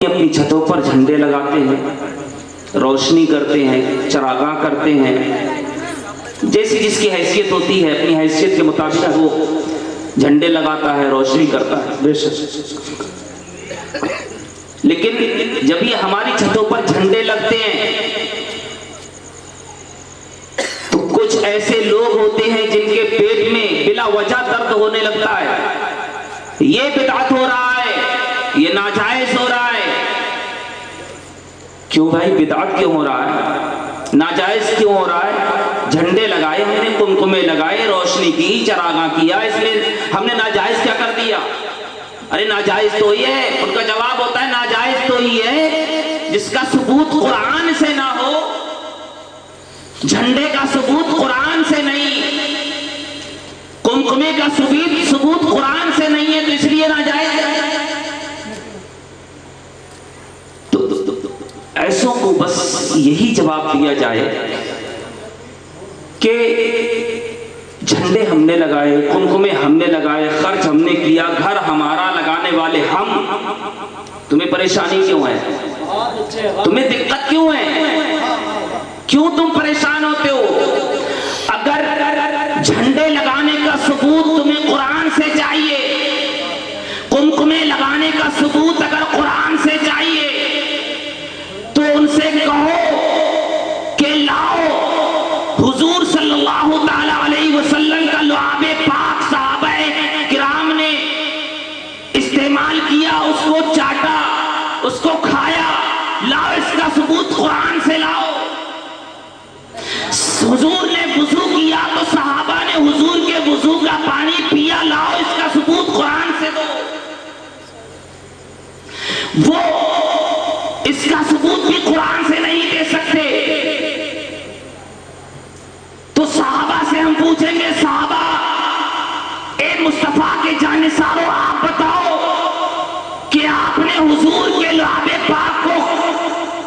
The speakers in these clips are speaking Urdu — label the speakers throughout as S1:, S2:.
S1: اپنی چھتوں پر جھنڈے لگاتے ہیں، روشنی کرتے ہیں، چراغاں کرتے ہیں، جیسی جس کی حیثیت ہوتی ہے اپنی حیثیت کے مطابق وہ جھنڈے لگاتا ہے، روشنی کرتا ہے بے شک۔ لیکن جب یہ ہماری چھتوں پر جھنڈے لگتے ہیں تو کچھ ایسے لوگ ہوتے ہیں جن کے پیٹ میں بلا وجہ درد ہونے لگتا ہے، یہ بدعت ہو رہا ہے، یہ ناجائز ہو رہا ہے۔ کیوں بھائی بدعت کیوں ہو رہا ہے، ناجائز کیوں ہو رہا ہے؟ جھنڈے لگائے ہم نے، کمکمے لگائے، روشنی کی، چراغاں کیا، اس میں ہم نے ناجائز کیا کر دیا؟ ارے ناجائز تو یہ ہے، ان کا جواب ہوتا ہے ناجائز تو یہ ہے جس کا ثبوت قرآن سے نہ ہو، جھنڈے کا ثبوت قرآن سے نہیں، کمکمے کا ثبوت قرآن سے نہیں ہے تو اس لیے ناجائز ہے۔ ایسوں کو بس یہی جواب دیا جائے کہ جھنڈے ہم نے لگائے، کمکمے ہم نے لگائے، خرچ ہم نے کیا، گھر ہمارا، لگانے والے ہم، تمہیں پریشانی کیوں ہے؟ تمہیں دقت کیوں ہے؟ کیوں تم پریشان ہوتے ہو؟ اگر جھنڈے لگانے کا ثبوت تمہیں قرآن سے چاہیے، کمکمے لگانے کا ثبوت اگر قرآن سے چاہیے تو ان سے کہو کہ لاؤ حضور صلی اللہ تعالی علیہ وسلم کا لعاب پاک صحابہ کرام نے استعمال کیا، اس کو چاٹا، اس کو کھایا، لاؤ اس کا ثبوت قرآن سے لاؤ۔ حضور نے وضو کیا تو صحابہ نے حضور کے وضو کا پانی پیا، لاؤ اس کا ثبوت قرآن سے دو۔ وہ اس کا ثبوت بھی قرآن سے نہیں دے سکتے تو صحابہ سے ہم پوچھیں گے، صحابہ اے مصطفیٰ کے جانثارو آپ بتاؤ کہ آپ نے حضور کے لعاب پاک کو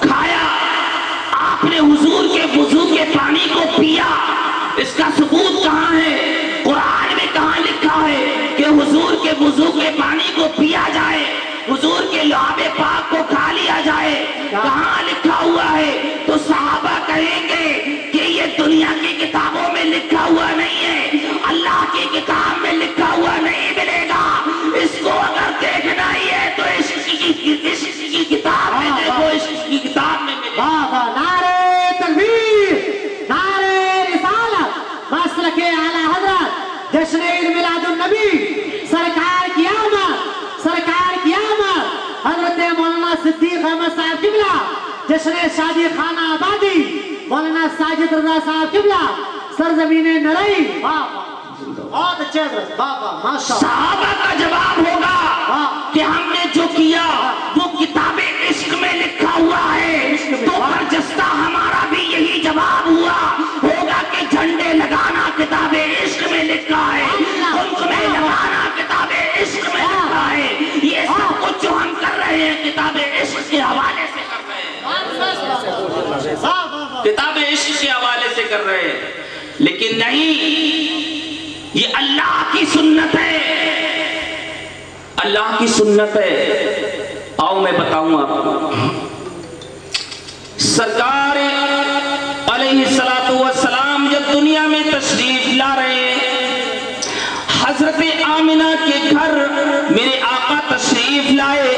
S1: کھایا، آپ نے حضور کے وضو کے پانی کو پیا، اس کا ثبوت کہاں ہے؟ قرآن میں کہاں لکھا ہے کہ حضور کے وضو کے پانی کو پیا جائے، حضور کے لعاب پاک کو کھا لیا جائے؟ کہاں لکھا ہوا ہے؟ تو صحابہ کہیں گے کہ یہ دنیا کی کتابوں میں لکھا ہوا نہیں ہے، اللہ کی کتاب میں لکھا ہوا نہیں ملے گا، اس کو اگر دیکھنا ہی ہے تو عشق کی کتاب میں دیکھو، عشق کی کتاب میں ملے گا۔
S2: نعرہ تکبیر، نعرہ رسالت، مسلک اعلی حضرت، جشن عید میلاد النبی، سرکار کی آمد، سرکار کی آمد، حضرت مولانا صدیق احمد صاحب قبلہ، جشن شادی خانہ آبادی، مولانا ساجد رضا صاحب قبلہ، سرزمین نرئی۔ بہت اچھے حضرت، ماشاءاللہ۔
S1: صحابہ کا جواب ہوگا کہ ہم نے جو کیا وہ کتاب عشق میں لکھا ہوا ہے، تو برجستہ ہمارا بھی یہی جواب ہوگا کہ جھنڈے لگانا کتاب عشق میں لکھا ہے، کمکمے لگانا کتاب عشق میں لکھا ہے، یہ سب کچھ جو ہم کر رہے ہیں کتاب عشق کے حوالے سے کر رہے ہیں، کتاب عشق کے حوالے سے کر رہے ہیں۔ لیکن نہیں، یہ اللہ کی سنت ہے، اللہ کی سنت ہے۔ آؤ میں بتاؤں آپ کو، سرکار علیہ السلام جب دنیا میں تشریف لا رہے ہیں، حضرت آمنہ کے گھر میرے آقا تشریف لائے،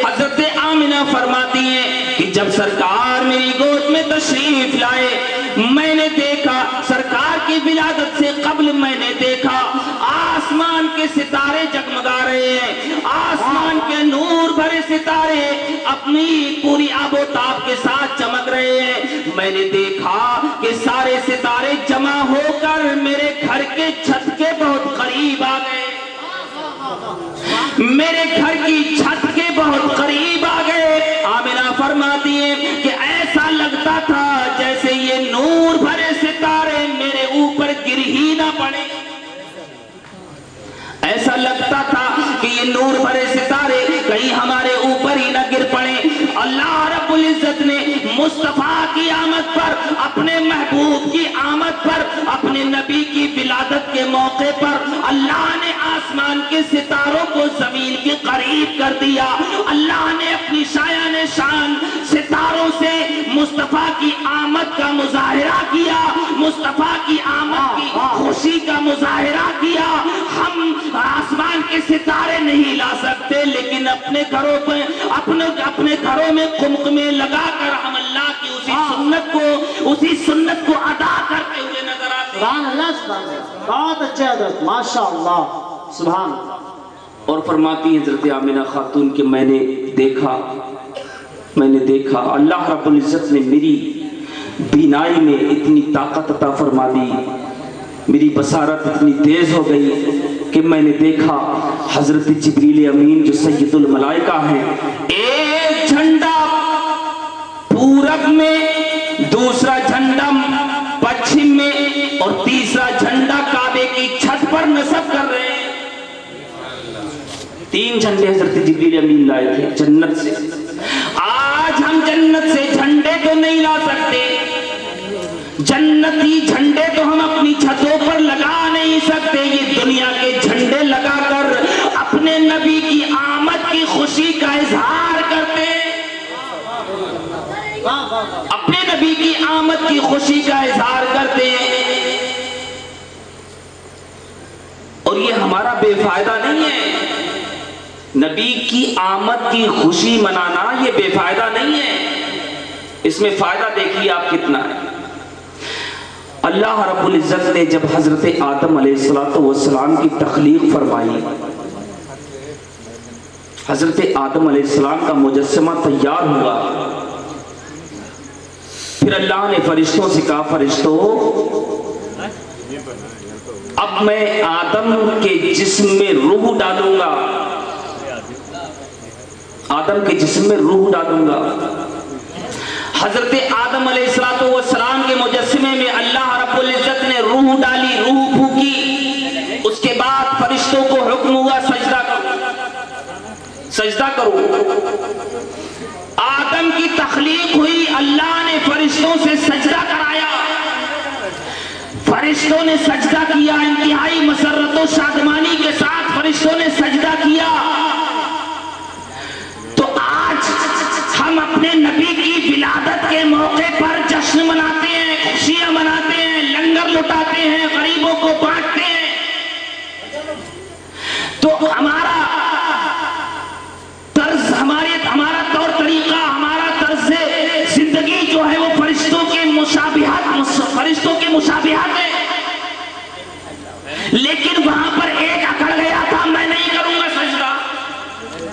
S1: حضرت آمنہ فرماتی ہیں کہ جب سرکار میری گود میں تشریف لائے، میں نے دیکھا سرکار کی ولادت سے قبل میں نے دیکھا آسمان کے ستارے جگمگا رہے ہیں، آسمان کے نور بھرے ستارے اپنی پوری آب و تاب کے ساتھ چمک رہے ہیں۔ میں نے دیکھا کہ سارے ستارے جمع ہو کر میرے گھر کے چھت کے بہت قریب آ گئے، میرے گھر کی چھت کے بہت قریب آ گئے۔ آمنہ فرماتی ہے کہ ایسا لگتا تھا جیسے یہ نور بھرے ستارے میرے اوپر گر ہی نہ پڑے، ایسا لگتا تھا کہ یہ نور بھرے ستارے کہیں ہمارے اوپر ہی نہ گر پڑے۔ اللہ رب العزت نے مصطفیٰ کی آمد پر، اپنے محبوب کی آمد پر، اپنے نبی کی ولادت کے موقع پر اللہ نے آسمان آسمان کے ستاروں کو زمین کے قریب کر دیا. اللہ نے اپنی شایان شان ستاروں سے مصطفیٰ کی آمد کا مظاہرہ کیا, مصطفیٰ کی آمد کی خوشی کا مظاہرہ کیا. ہم آسمان کے ستارے نہیں لا سکتے, لیکن اپنے گھروں پہ اپنے گھروں میں قمقمے لگا کر ہم اللہ کی اسی سنت کو ادا کرتے ہوئے نظر آتے ہیں.
S2: سبحان اللہ, سبحان اللہ, بہت اچھے حضرت, ماشاء اللہ, سبحان اللہ.
S1: اور فرماتی ہیں حضرت آمنہ خاتون کہ میں نے دیکھا اللہ رب العزت نے میری بینائی میں اتنی طاقت عطا فرما دی, میری بصارت اتنی تیز ہو گئی کہ میں نے دیکھا حضرت جبریل امین جو سید الملائکہ ہیں, ایک جھنڈا پورب میں, دوسرا جھنڈا پچھم میں, اور تیسرا جھنڈا کعبے کی چھت پر نصب کر رہے ہیں. 3 جھنڈے حضرت جبریل امین لائے تھے جنت سے. آج ہم جنت سے جھنڈے تو نہیں لا سکتے, جنتی جھنڈے تو ہم اپنی چھتوں پر لگا نہیں سکتے. یہ دنیا کے جھنڈے لگا کر اپنے نبی کی آمد کی خوشی کا اظہار کرتے, اپنے نبی کی آمد کی خوشی کا اظہار کرتے ہیں. اور یہ ہمارا بے فائدہ نہیں ہے, نبی کی آمد کی خوشی منانا یہ بے فائدہ نہیں ہے, اس میں فائدہ دیکھیے آپ کتنا ہے. اللہ رب العزت نے جب حضرت آدم علیہ السلام کی تخلیق فرمائی, حضرت آدم علیہ السلام کا مجسمہ تیار ہوا, پھر اللہ نے فرشتوں سے کہا, فرشتوں اب میں آدم کے جسم میں روح ڈالوں گا, آدم کے جسم میں روح ڈالوں گا. حضرت آدم علیہ السلام کے مجسمے میں اللہ رب العزت نے روح ڈالی, روح پھونکی. اس کے بعد فرشتوں کو حکم ہوا سجدہ کرو. آدم کی تخلیق ہوئی, اللہ نے فرشتوں سے سجدہ کرایا, فرشتوں نے سجدہ کیا, انتہائی مسرت و شادمانی کے ساتھ فرشتوں نے سجدہ کیا. تو آج ہم اپنے نبی کی ولادت کے موقع پر جشن مناتے ہیں, خوشیاں مناتے ہیں, لنگر لٹاتے ہیں, غریبوں کو بانٹتے ہیں. تو ہمارا طور طریقہ, ہمارا طرز زندگی جو ہے وہ فرشتوں کے مشابہت ہے. لیکن وہاں پر ایک اکڑ گیا تھا, میں نہیں کروں گا سجدہ,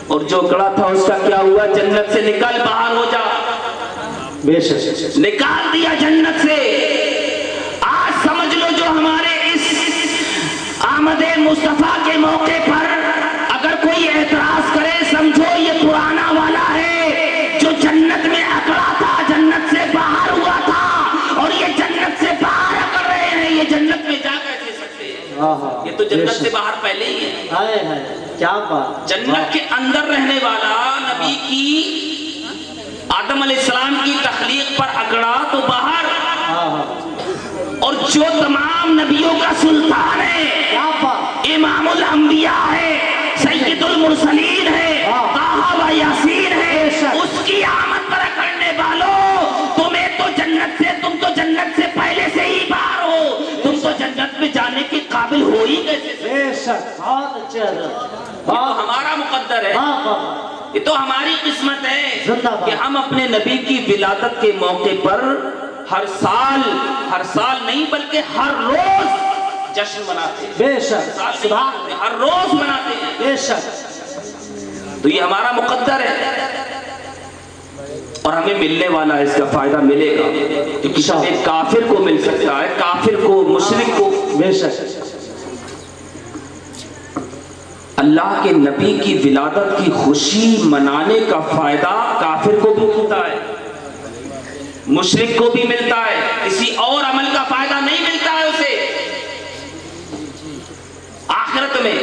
S1: اور جو اکڑا تھا اس کا کیا ہوا, جنت سے نکل باہر ہو جا,
S2: بے شک
S1: نکال دیا جنت سے. آج سمجھ لو جو ہمارے اس آمد مصطفیٰ کے موقع پر اگر کوئی اعتراض کرے, سمجھو یہ پرانا والا ہے جو جنت میں اکڑا تھا, جنت سے باہر ہوا تھا, اور یہ جنت سے باہر اکڑ رہے ہیں. یہ جنت میں جا کیسے سکتے ہیں, یہ تو جنت سے باہر پہلے ہی ہے.
S2: کیا بات,
S1: جنت کے اندر رہنے والا نبی کی آدم علیہ السلام کی تخلیق پر اکڑا تو باہر, اور جو تمام نبیوں کا سلطان ہے, امام الانبیاء ہے, سید المرسلین ہے, طٰہٰ و یاسین ہے, اس کی آمد پر اکڑنے والوں, تمہیں تو جنت سے, تم تو جنت سے پہلے سے ہی باہر ہو, تم تو جنت میں جانے کے قابل ہو ہی کیسے.
S2: بے شک, بہت اچھے حضرت,
S1: یہ تو ہمارا مقدر ہے, یہ تو ہماری قسمت ہے کہ ہم اپنے نبی کی ولادت کے موقع پر ہر سال نہیں بلکہ ہر روز جشن مناتے ہیں.
S2: بے شک,
S1: ہر روز مناتے ہیں.
S2: بے شک,
S1: تو یہ ہمارا مقدر ہے, اور ہمیں ملنے والا ہے, اس کا فائدہ ملے گا. ایک کافر کو مل سکتا ہے, کافر کو, مشرک کو.
S2: بے شک,
S1: اللہ کے نبی کی ولادت کی خوشی منانے کا فائدہ کافر کو بھی ملتا ہے, مشرک کو بھی ملتا ہے, کسی اور عمل کا فائدہ نہیں ملتا ہے اسے آخرت میں,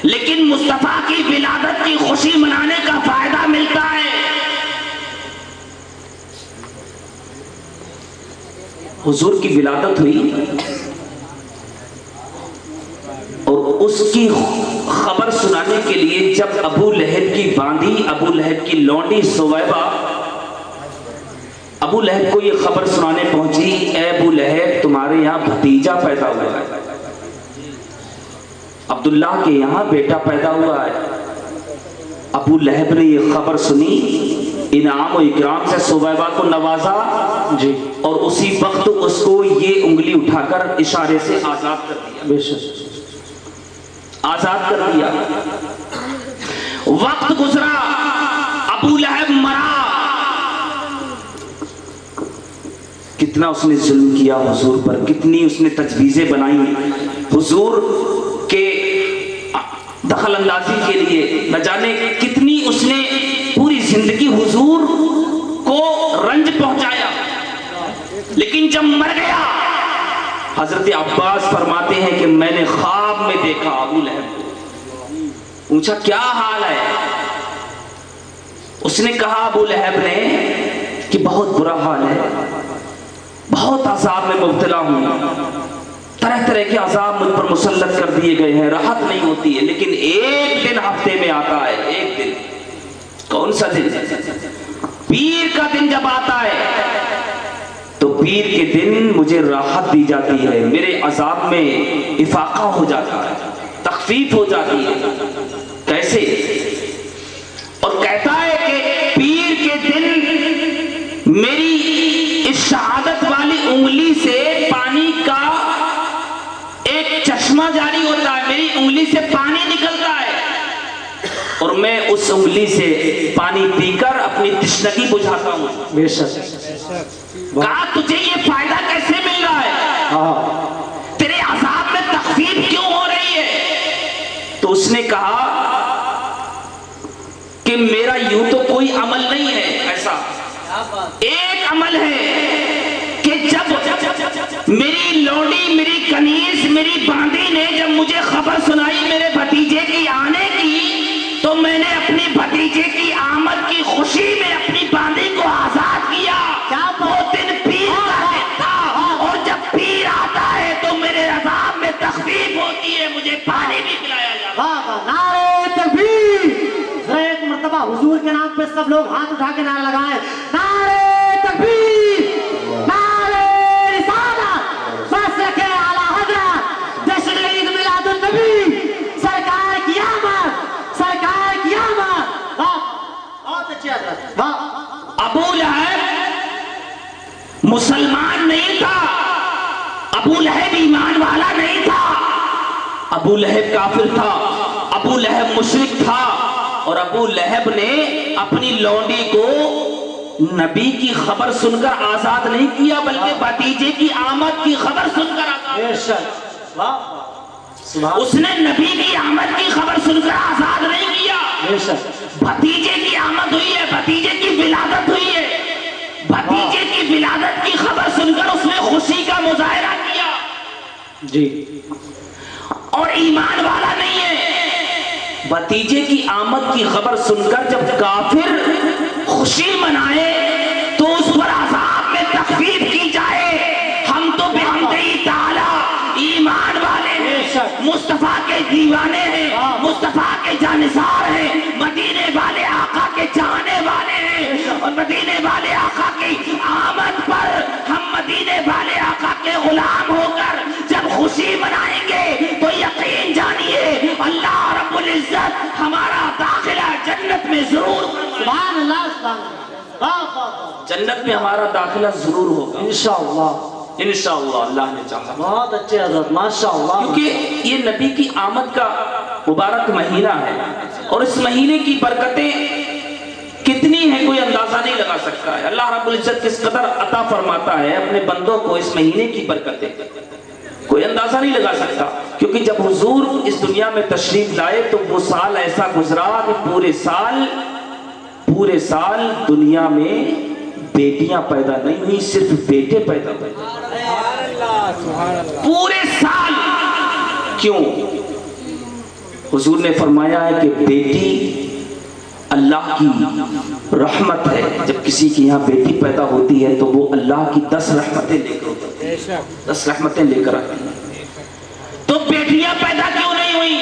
S1: لیکن مصطفیٰ کی ولادت کی خوشی منانے کا فائدہ ملتا ہے. حضور کی ولادت ہوئی اور اس کی خبر سنانے کے لیے جب ابو لہب کی باندھی، ابو لہب کی لونڈی سویبہ ابو لہب کو یہ خبر سنانے پہنچی، اے ابو لہب تمہارے یہاں بھتیجا پیدا ہوا ہے، عبداللہ کے یہاں بیٹا پیدا ہوا ہے۔ ابو لہب نے یہ خبر سنی، انعام و اکرام سے سویبہ کو نوازا
S2: جی،
S1: اور اسی وقت اس کو یہ انگلی اٹھا کر اشارے سے آزاد کر دیا،
S2: بے شک
S1: آزاد کر دیا۔ وقت گزرا، ابو لہب مرا، کتنا اس نے ظلم کیا حضور پر، کتنی اس نے تجویزیں بنائی حضور کے دخل اندازی کے لیے، نہ جانے کتنی اس نے پوری زندگی حضور کو رنج پہنچایا، لیکن جب مر گیا حضرت عباس فرماتے ہیں کہ میں نے خواب میں دیکھا ابو لہب کو، پوچھا کیا حال ہے؟ اس نے کہا ابو لہب نے کہ بہت برا حال ہے، بہت عذاب میں مبتلا ہوں، طرح طرح کے عذاب مجھ پر مسلط کر دیے گئے ہیں، راحت نہیں ہوتی ہے، لیکن ایک دن ہفتے میں آتا ہے، ایک دن، کون سا دن؟ پیر کا دن جب آتا ہے تو پیر کے دن مجھے راحت دی جاتی ہے، میرے عذاب میں افاقہ ہو جاتا ہے، تخفیف ہو جاتی ہے۔ کیسے؟ اور کہتا ہے کہ پیر کے دن میری اس شہادت والی انگلی سے پانی کا ایک چشمہ جاری ہوتا ہے، میری انگلی سے پانی نکلتا ہے اور میں اس انگلی سے پانی پی کر اپنی تشنگی بجھاتا ہوں۔
S2: بے شک
S1: کہا تجھے یہ فائدہ کیسے مل رہا ہے؟ تیرے عذاب میں تخفیف کیوں ہو رہی ہے؟ تو اس نے کہا کہ میرا یوں تو کوئی عمل نہیں ہے ایسا، ایک عمل ہے کہ جب میری لوڈی، میری کنیز، میری باندھی نے جب مجھے خبر سنائی میرے بھتیجے کی آنے کی، تو میں نے اپنی بھتیجے کی آمد کی خوشی میں اپنی باندھی کو آزاد کیا۔ وہ دن پیر کا دن تھا، اور جب پیر آتا ہے تو میرے عذاب میں تخفیف ہوتی ہے، مجھے پانی بھی پلایا جاتا ہے۔
S2: نعرہ تکبیر! ذرا ایک مرتبہ حضور کے نام پہ سب لوگ ہاتھ اٹھا کے نعرہ لگائیں، نعرہ تکبیر، نعرہ رسالت، مسلک اعلیٰ حضرت، جشن عید میلاد النبی، سرکار کی آمد، سرکار کی آمد۔ بہت اچھی حضرت،
S1: ابو لہب مسلمان نہیں تھا، ابو لہب ایمان والا نہیں تھا، ابو لہب کافر تھا، ابو لہب مشرک تھا، اور ابو لہب نے اپنی لونڈی کو نبی کی خبر سن کر آزاد نہیں کیا، بلکہ بھتیجے کی آمد کی خبر سن کر آزاد کیا۔ اس نے نبی کی آمد کی خبر سن کر آزاد نہیں کیا، بھتیجے کی آمد ہوئی ہے، بھتیجے کی ولادت ہوئی ہے، بھتیجے کی ولادت کی خبر سن کر اس نے خوشی کا مظاہرہ کیا
S2: جی،
S1: اور ایمان والا نہیں ہے۔ بھتیجے کی آمد کی خبر سن کر جب کافر خوشی منائے تو اس پر عذاب میں تخفیف کی جائے۔ ہم تو بحمدہ تعالی ایمان والے ہیں، مصطفیٰ کے دیوانے ہیں، مصطفیٰ کے جانثار ہیں، مدینے والے آقا کے چاہنے والے ہیں، اور مدینے والے آقا کی آمد پر ہم مدینے والے آقا کے غلام ہو کر جب خوشی منائیں گے تو یقین جانیے اللہ رب العزت ہمارا داخلہ جنت میں ضرور
S2: سبحان اللہ، سبحان اللہ،
S1: جنت میں ہمارا داخلہ ضرور ہوگا
S2: انشاءاللہ،
S1: انشاءاللہ، اللہ نے چاہا۔
S2: بہت اچھے حضرت، ماشاءاللہ،
S1: کیونکہ یہ نبی کی آمد کا مبارک مہینہ ہے، اور اس مہینے کی برکتیں کتنی ہیں کوئی اندازہ نہیں لگا سکتا ہے۔ اللہ رب العزت کس قدر عطا فرماتا ہے اپنے بندوں کو اس مہینے کی برکتیں، کوئی اندازہ نہیں لگا سکتا۔ کیونکہ جب حضور اس دنیا میں تشریف لائے تو وہ سال ایسا گزرا کہ پورے سال دنیا میں بیٹیاں پیدا نہیں ہوئی، صرف بیٹے پیدا ہوئے پورے سال۔ کیوں؟ حضور نے فرمایا ہے کہ بیٹی اللہ کی رحمت ہے، جب کسی کی یہاں بیٹی پیدا ہوتی ہے تو وہ اللہ کی 10 رحمتیں لے کر ہوتی ہے، 10 رحمتیں لے کر آتی ہیں۔ تو بیٹیاں پیدا کیوں نہیں ہوئی؟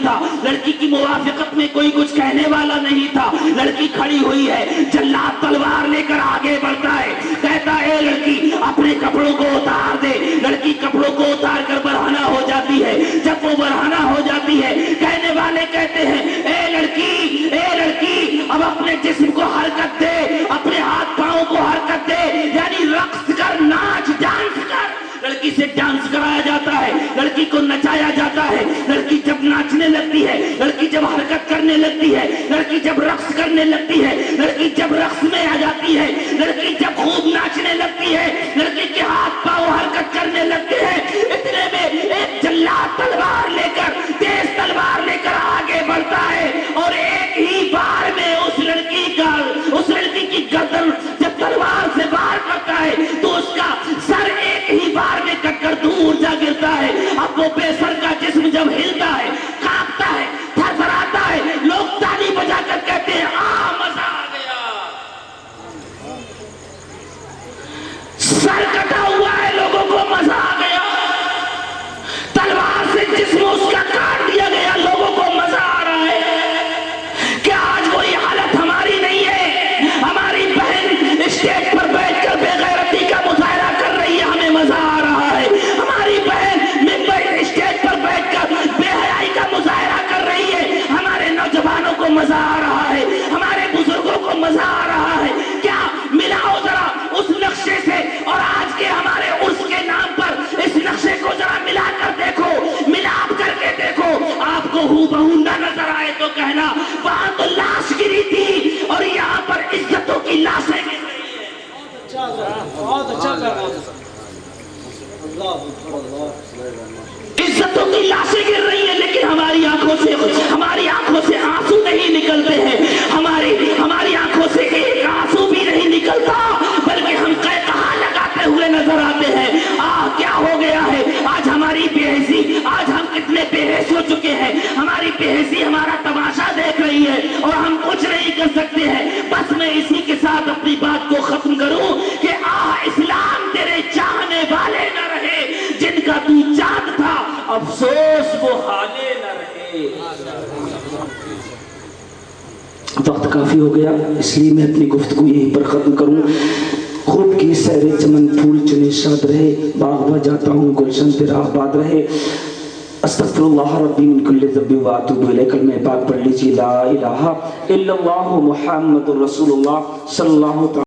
S1: نہیں تھا, لڑکی کی موافقت میں کوئی کچھ کہنے والا نہیں تھا. لڑکی کھڑی ہوئی ہے, جلاد تلوار لے کر آگے بڑھتا ہے, کہتا ہے اے لڑکی اپنے کپڑوں کو اتار دے. لڑکی کپڑوں کو اتار کر برہنہ ہو جاتی ہے. جب وہ برہنہ ہو جاتی ہے, کہنے والے کہتے ہیں اے لڑکی اب اپنے جسم کو حرکت دے, اپنے ہاتھ پاؤں کو حرکت دے, یعنی رقص کر, ناچ, ڈانس کر. لڑکی سے ڈانس کرایا جاتا ہے, لڑکی کو نچایا جاتا ہے. لڑکی جب ناچنے لگتی ہے, لڑکی جب حرکت کرنے لگتی ہے, لڑکی جب رقص کرنے لگتی ہے, لڑکی جب رقص میں آ جاتی ہے, لڑکی جب خوب ناچنے لگتی ہے, لڑکی کے ہاتھ پاؤں حرکت کرنے لگتے ہیں, اتنے میں ایک جلاد تلوار لے کر, تیز تلوار لے کر آگے بڑھتا ہے, اور ایک ہی بار میں اس لڑکی کی گردن جب تلوار سے وار کرتا ہے تو اس کا سر ایک ہی بار میں کٹ کر دور جا گرتا ہے. اب وہ بے سر کا جسم جب ہلتا ہے, کانپتا ہے, تھرتھراتا ہے, لوگ تالی بجا کر کہتے ہیں آ مزہ آ گیا. سر کٹا ہوا ہے, لوگوں کو مزہ آ گیا. تلوار سے جسم اس کا کاٹ دیا گیا, لوگوں کو مزہ آ رہا ہے. کیا آج وہی حالت ہماری نہیں ہے؟ ہماری بہن اسٹیج پر بیٹھ کر بے غیرتی کا مظاہرہ کر رہی ہے, ہمیں مزہ آ رہا ہے. ہماری بہن ممبر اسٹیج پر بیٹھ کر بے حیائی کا مظاہرہ کر رہی ہے, ہمارے نوجوانوں کو مزہ آ رہا ہے, ہمارے بزرگوں کو مزہ آ رہا ہے. کیا ملاؤ ذرا اس نقشے سے اور آج کے ہمارے عرس کے نام پر اس نقشے کو ذرا ملا کر دیکھو, ملاپ کر کے دیکھو. آپ کو ہو بہو نہ نظر آئے تو کہنا وہاں تو لاش گری تھی اور یہاں پر عزتوں کی لاشیں گر رہی ہیں.
S3: بہت اچھا
S1: عزتوں کی لاشیں گر رہی ہیں, لیکن ہماری آنکھوں سے آنسو نہیں نکلتے ہیں. ہماری آنکھوں سے ایک آنسو بھی نہیں نکلتا, بلکہ ہم قہقہا لگاتے ہوئے نظر آتے ہیں. کیا ہو گیا ہے آج ہماری بے حیثی, آج ہم کتنے بے حیث ہو چکے ہیں. ہماری بے حیثی ہمارا تماشا دیکھ رہی ہے اور ہم کچھ نہیں کر سکتے ہیں. بس میں اسی کے ساتھ اپنی بات کو ختم کروں کہ اسلام تیرے چاہنے والے نہ رہے, جن کا تو چاند تھا افسوس وہ حالے نہ رہے. وقت کافی ہو گیا, اس لیے میں اپنی گفتگو یہیں پر ختم کروں. خوب کی سیر چمن پھول چنے شاد رہے, باغ میں جاتا ہوں گلشن تیرا آباد رہے. استغفر اللہ ربی من کل ذنب واتوب الیہ. کلمہ پاک پڑھ لیجیے لا الہ الا اللہ محمد رسول اللہ صلی اللہ تعالی